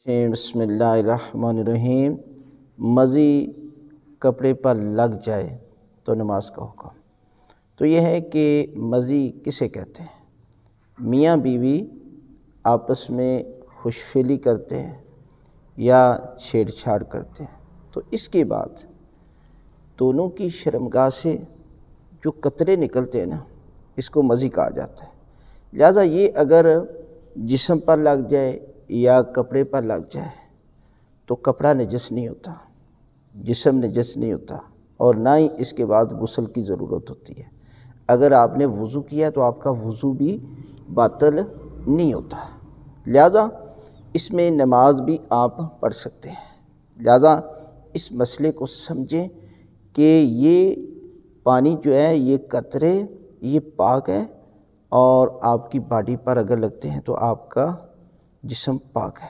बिस्मिल्लाहिर्रहमानिर्रहीम। मज़ी कपड़े पर लग जाए तो नमाज का हुक्म। तो यह है कि मज़ी किसे कहते हैं। मियाँ बीवी आपस में खुशफेली करते हैं या छेड़छाड़ करते हैं, तो इसके बाद दोनों की शर्मगाह से जो कतरे निकलते हैं ना, इसको मज़ी कहा जाता है। लिहाजा ये अगर जिस्म पर लग जाए या कपड़े पर लग जाए तो कपड़ा नजस नहीं होता, जिस्म नजस नहीं होता, और ना ही इसके बाद गुस्ल की ज़रूरत होती है। अगर आपने वज़ू किया तो आपका वज़ू भी बातिल नहीं होता। लिहाजा इसमें नमाज भी आप पढ़ सकते हैं। लिहाजा इस मसले को समझें कि ये पानी जो है, ये कतरे, ये पाक है, और आपकी बॉडी पर अगर लगते हैं तो आपका जिस्म पाक है।